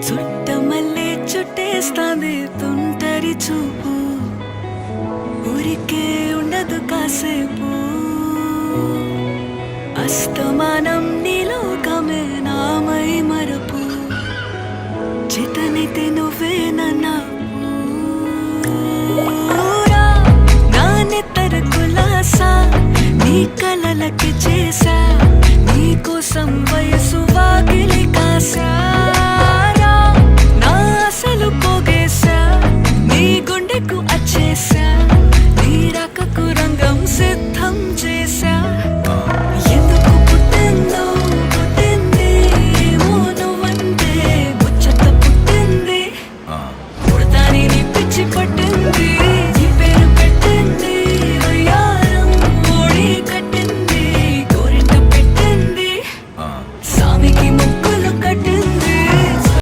చుట్టమల్లే చుట్టేస్తాంది తుంటరి చూపు, ఊరికే ఉండదు కాసేపు. అస్తమానం నీలోకమే నామై మరపు, చితనైతే నువ్వే నన్నా నానెత్తర కులాసా, నీ కలలకి చేసా, నీ కోసం వయసు వాకిలి కాసా.